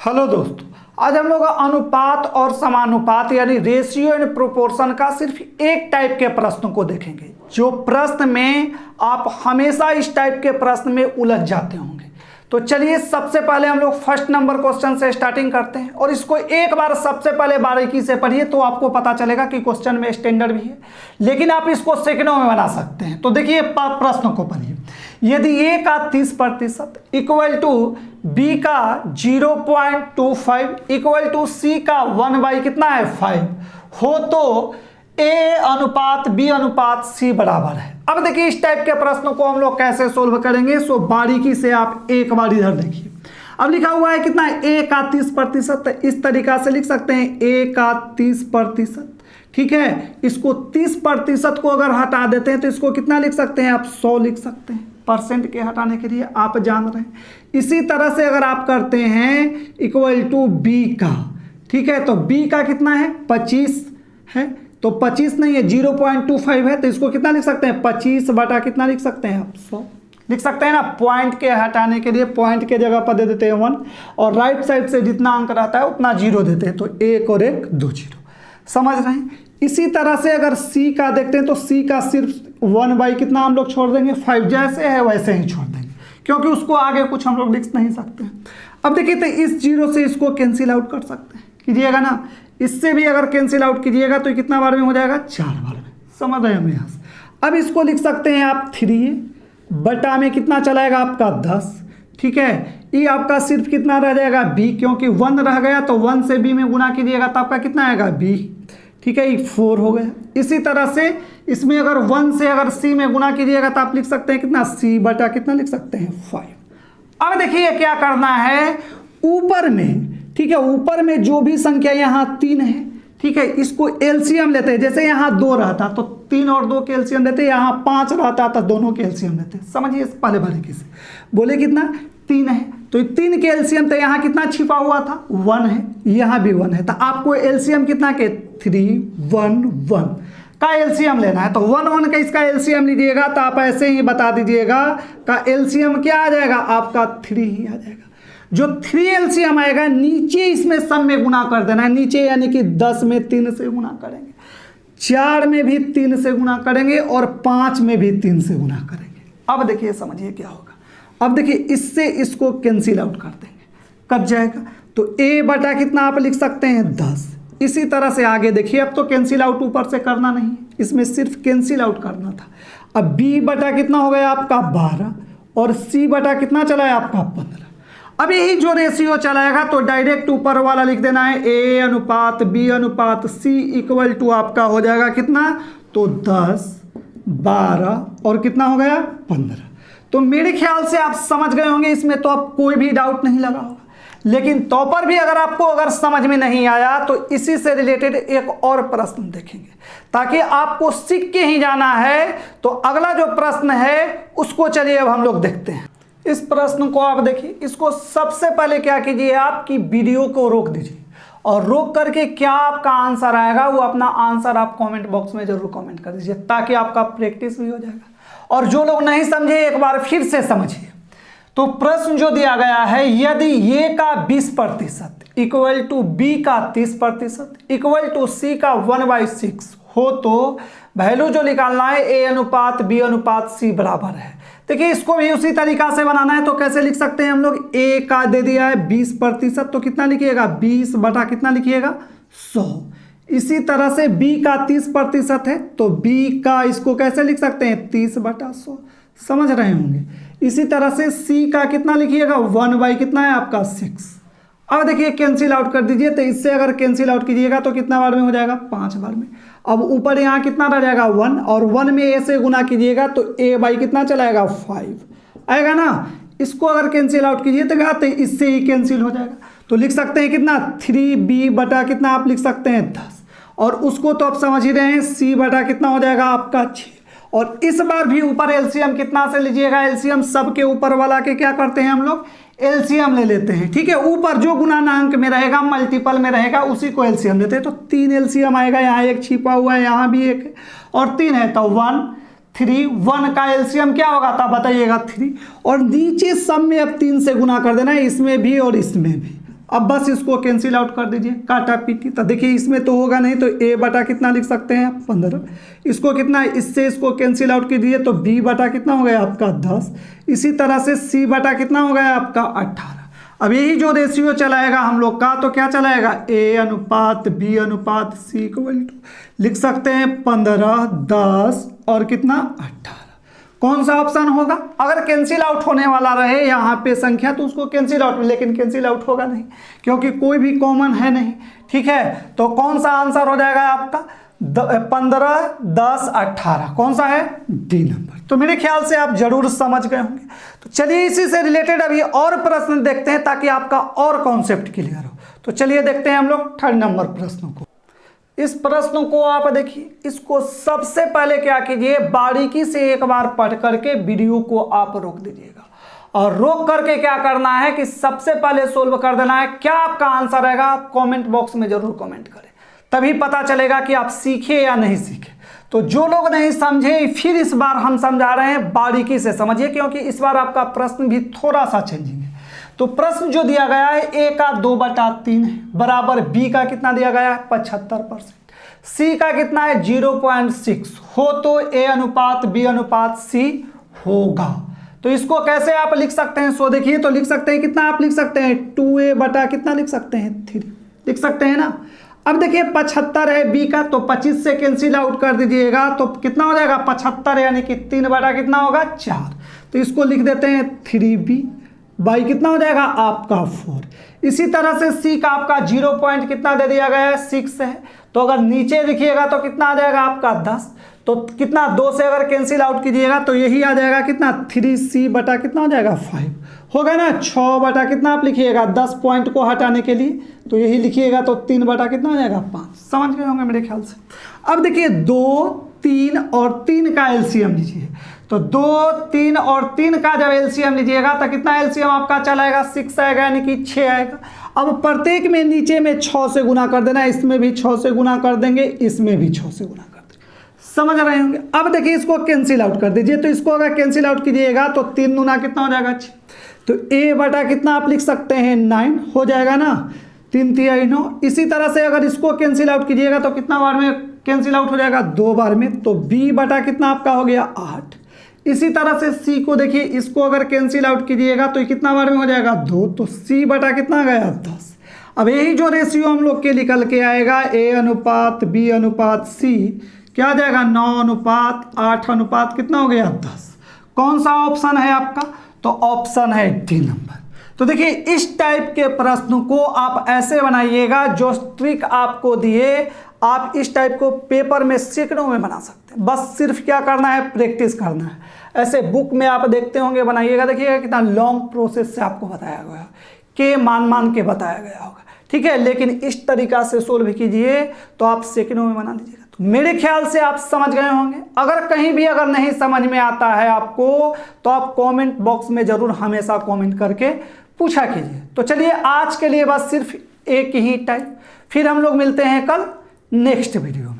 Hello दोस्तों, आज हम लोग अनुपात और समानुपात यानी रेशियो एंड प्रोपोर्शन का सिर्फ एक टाइप के प्रश्नों को देखेंगे, जो प्रश्न में आप हमेशा इस टाइप के प्रश्न में उलझ जाते होंगे। तो चलिए सबसे पहले हम लोग फर्स्ट नंबर क्वेश्चन से स्टार्टिंग करते हैं और इसको एक बार सबसे पहले बारीकी से पढ़िए तो आपको पता चलेगा कि क्वेश्चन में स्टैंडर्ड भी है, लेकिन आप इसको सेकंडों में बना सकते हैं। तो देखिए प्रश्न को पढ़िए। यदि a का 30% इक्वल टू b का 0.25 इक्वल टू c का 1/5 कितना है 5 हो तो a अनुपात b अनुपात c बराबर है। अब देखिए इस टाइप के प्रश्नों को हम लोग कैसे सोल्व करेंगे, सो बारीकी से आप एक बार इधर देखिए। अब लिखा हुआ है कितना है a का 30%, इस तरीका से लिख सकते हैं a का 30%, ठीक है। इसको 30% को अगर हटा देते हैं तो इसको कितना लिख सकते हैं आप 100 लिख सकते हैं, परसेंट के हटाने के लिए आप जान रहे हैं। इसी तरह से अगर आप करते हैं इक्वल टू b का, ठीक है, तो b का कितना है 25 है, तो 25 नहीं है 0.25 है, तो इसको कितना लिख सकते हैं 25 बटा कितना लिख सकते हैं आप 100 लिख सकते हैं ना। पॉइंट के हटाने के लिए पॉइंट के जगह पर दे देते हैं 1 और राइट साइड से जितना अंक रहता है उतना 0 देते हैं, तो 1 और 1 2 0, समझ रहे हैं। इसी तरह से अगर c का देखते हैं तो c का सिर्फ 1/, कितना हम लोग छोड़ देंगे 5, जैसे है वैसे ही छोड़ देंगे क्योंकि उसको आगे कुछ हम लोग लिख नहीं सकते हैं। अब देखिए तो इस 0 से इसको कैंसिल आउट कर सकते हैं, कीजिएगा ना। इससे भी अगर कैंसिल आउट कीजिएगा तो कितना बार में हो जाएगा 4 बार में, समझ रहे हैं यहाँ से। अब इसको लिख सकते हैं आप 3 बटा में कितना चलाएगा आपका 10, ठीक है। ये आपका सिर्फ कितना रह जाएगा b, क्योंकि 1 रह गया तो 1 से b में गुना कीजिएगा तो आपका कितना आएगा b, ठीक है, ये 4 हो गया। इसी तरह से इसमें अगर 1 से अगर c में गुना कीजिएगा तो आप लिख सकते हैं कितना c बटा कितना लिख सकते हैं 5। अब देखिए क्या करना है ऊपर में, ठीक है, ऊपर में जो भी संख्या यहाँ 3 है, ठीक है, इसको एलसीएम लेते हैं। जैसे यहाँ 2 रहता तो 3 और 2 के एलसीएम लेते, यहाँ 5 रहता तो दोनों के एलसीएम लेते। समझिए पहले बारीकी से, बोले कितना 3 है तो 3 के एलसीएम, तो यहाँ कितना छिपा हुआ था 1 है, यहाँ भी 1 है, तो आपको एलसीएम कितना के 3 1 1 का एलसीएम लेना है। तो 1 1 का इसका एलसीएम लीजिएगा तो आप ऐसे ही बता दीजिएगा का एलसीएम क्या आ जाएगा आपका 3 ही आ जाएगा। जो 3 एलसीएम आएगा नीचे इसमें सब में गुना कर देना है, नीचे यानी कि 10 में 3 से गुना करेंगे, 4 में भी 3 से गुना करेंगे और 5 में भी 3 से गुना करेंगे। अब देखिए समझिए क्या होगा। अब देखिए इससे इसको कैंसिल आउट कर देंगे, कट जाएगा तो a बटा कितना आप लिख सकते हैं 10। इसी तरह से आगे देखिए, अब तो कैंसिल आउट ऊपर से करना नहीं, इसमें सिर्फ कैंसिल आउट करना था। अब b बटा कितना हो गया आपका 12 और c बटा कितना चला है आपका 15। अब यही जो रेशियो चलाएगा तो डायरेक्ट ऊपर वाला लिख देना है a अनुपात b अनुपात c इक्वल टू आपका हो जाएगा कितना, तो 10 12 और कितना हो गया 15। तो मेरे ख्याल से आप समझ गए होंगे, इसमें तो अब कोई भी डाउट नहीं लगा होगा। लेकिन तो पर भी अगर आपको अगर समझ में नहीं आया तो इसी से रिलेटेड एक और प्रश्न देखेंगे ताकि आपको सीख के ही जाना है। तो अगला जो प्रश्न है उसको चलिए अब हम लोग देखते हैं। इस प्रश्न को आप देखिए, इसको सबसे पहले क्या कीजिए आपकी वीडियो को रोक दीजिए और रोक करके क्या आपका आंसर आएगा वो अपना आंसर आप कमेंट बॉक्स में जरूर कमेंट कर दीजिए ताकि आपका प्रैक्टिस भी हो जाएगा। और जो लोग नहीं समझे एक बार फिर से समझिए। तो प्रश्न जो दिया गया है, यदि a का 20% इक्वल टू b का 30% इक्वल टू c का 1/6 हो तो वैल्यू जो निकालना है a अनुपात b अनुपात c बराबर है। देखिए इसको भी उसी तरीका से बनाना है, तो कैसे लिख सकते हैं हम लोग, a का दे दिया है 20% तो कितना लिखिएगा 20 बटा कितना लिखिएगा 100। इसी तरह से b का 30% है तो b का इसको कैसे लिख सकते हैं 30 बटा 100, समझ रहे होंगे। इसी तरह से c का कितना लिखिएगा 1/, कितना है आपका 6। अब देखिए कैंसिल आउट कर दीजिए, तो इससे अगर कैंसिल आउट कीजिएगा तो कितना बार में हो जाएगा 5 बार में। अब ऊपर यहाँ कितना रह जाएगा 1 और 1 में a से गुना कीजिएगा तो a/, कितना चलाएगा 5 आएगा ना। इसको अगर कैंसिल आउट कीजिए तो इससे ही कैंसिल हो जाएगा, तो लिख सकते हैं कितना 3b बटा कितना आप लिख सकते हैं 10 और उसको तो आप समझ ही रहे हैं c बटा कितना हो जाएगा आपका 6। और इस बार भी ऊपर एलसीएम कितना से लीजिएगा, एलसीएम सबके ऊपर वाला के क्या करते हैं हम लोग एलसीएम ले लेते हैं, ठीक है। ऊपर जो गुणांक में रहेगा मल्टीपल में रहेगा उसी को एलसीएम लेते हैं। तो 3 एलसीएम आएगा, यहाँ एक छिपा हुआ है, यहाँ भी एक और 3 है तो 1 3 1 का एलसीएम क्या होगा तब बताइएगा 3 और नीचे सब में अब 3 से गुना कर देना है, इसमें भी और इसमें भी। अब बस इसको कैंसिल आउट कर दीजिए, काटा पीटी। तो देखिए इसमें तो होगा नहीं, तो a बटा कितना लिख सकते हैं 15। इसको कितना है, इससे इसको कैंसिल आउट कीजिए तो b बटा कितना हो गया आपका 10। इसी तरह से c बटा कितना हो गया आपका 18। अब यही जो रेशियो चलाएगा हम लोग का, तो क्या चलाएगा a अनुपात b अनुपात c इक्वल टू लिख सकते हैं 15, 10 और कितना 18। कौन सा ऑप्शन होगा? अगर कैंसिल आउट होने वाला रहे यहाँ पे संख्या तो उसको कैंसिल आउट, लेकिन कैंसिल आउट होगा नहीं क्योंकि कोई भी कॉमन है नहीं। ठीक है, तो कौन सा आंसर हो जाएगा आपका 15, 10, 18। कौन सा है? D number. तो मेरे ख्याल से आप जरूर समझ गए होंगे। तो चलिए इसी से रिलेटेड अभी और प्रश्न देखते हैं ताकि आपका और कॉन्सेप्ट क्लियर हो। तो चलिए देखते हैं हम लोग 3rd नंबर प्रश्नों को। इस प्रश्न को आप देखिए, इसको सबसे पहले क्या कीजिए, बारीकी से एक बार पढ़ करके वीडियो को आप रोक दीजिएगा और रोक करके क्या करना है कि सबसे पहले सोल्व कर देना है। क्या आपका आंसर रहेगा आप कमेंट बॉक्स में जरूर कमेंट करें, तभी पता चलेगा कि आप सीखे या नहीं सीखे। तो जो लोग नहीं समझे फिर इस बार हम समझा रहे हैं, बारीकी से समझिए क्योंकि इस बार आपका प्रश्न भी थोड़ा सा चेंजिंग है। तो प्रश्न जो दिया गया है a का 2/3 है बराबर b का कितना दिया गया है 75%, c का कितना है 0.6 हो तो a अनुपात b अनुपात c होगा। तो इसको कैसे आप लिख सकते हैं? सो देखिए, तो लिख सकते हैं कितना, आप लिख सकते हैं 2a बटा कितना लिख सकते हैं 3 लिख सकते हैं ना। अब देखिए 75 है b का, तो 25 से कैंसिल आउट कर दीजिएगा तो कितना हो जाएगा 75 यानी कि 3 बटा कितना होगा 4। तो इसको लिख देते हैं 3b बाई कितना हो जाएगा आपका 4। इसी तरह से c का आपका 0 पॉइंट कितना दे दिया गया है 6 है, तो अगर नीचे लिखिएगा तो कितना आ जाएगा आपका 10। तो कितना 2 से अगर कैंसिल आउट कीजिएगा तो यही आ जाएगा कितना 3c बटा कितना हो जाएगा 5 होगा ना। 6 बटा कितना आप लिखिएगा 10 पॉइंट को हटाने के लिए, तो यही लिखिएगा तो 3 बटा कितना हो जाएगा 5। समझ गए होंगे मेरे ख्याल से। अब देखिए 2, 3 और 3 का एलसीएम लीजिए। तो 2, 3 और 3 का जब एलसीएम लीजिएगा तो कितना एलसीएम आपका चलाएगा 6 आएगा यानी कि 6 आएगा। अब प्रत्येक में नीचे में 6 से गुना कर देना, इसमें भी 6 से गुना कर देंगे, इसमें भी 6 से गुना कर देंगे। समझ रहे होंगे। अब देखिए इसको कैंसिल आउट कर दीजिए, तो इसको अगर कैंसिल आउट कीजिएगा तो 3 दूना कितना हो जाएगा 6। तो a बटा कितना आप लिख सकते हैं 9 हो जाएगा ना, 3 3 9। इसी तरह से अगर इसको कैंसिल आउट कीजिएगा तो कितना बार में कैंसिल आउट हो जाएगा 2 बार में, तो b बटा कितना आपका हो गया 8। इसी तरह से c को देखिए, इसको अगर कैंसिल आउट कीजिएगा तो कितना बार में हो जाएगा 2, तो c बटा कितना गया 10। अब यही जो रेशियो हम लोग के निकल के आएगा a अनुपात b अनुपात c क्या आ जाएगा 9 अनुपात 8 अनुपात कितना हो गया 10। कौन सा ऑप्शन है आपका? तो ऑप्शन है डी नंबर। तो देखिए इस टाइप के प्रश्न को आप ऐसे बनाइएगा, जो ट्रिक आपको दिए आप इस टाइप को पेपर में सेकंडों में बना सकते हैं। बस सिर्फ क्या करना है, प्रैक्टिस करना है। ऐसे बुक में आप देखते होंगे बनाइएगा, देखिएगा कितना लॉन्ग प्रोसेस से आपको बताया गया के मान के बताया गया होगा। ठीक है, लेकिन इस तरीका से सोल्व कीजिए तो आप सेकंडों में बना लीजिएगा। तो मेरे ख्याल से आप समझ गए होंगे। अगर कहीं भी अगर नहीं समझ में आता है आपको तो आप कमेंट बॉक्स में जरूर हमेशा कमेंट करके पूछा कीजिए। तो चलिए आज के लिए बस सिर्फ एक ही टाइप, फिर हम लोग मिलते हैं कल नेक्स्ट वीडियो।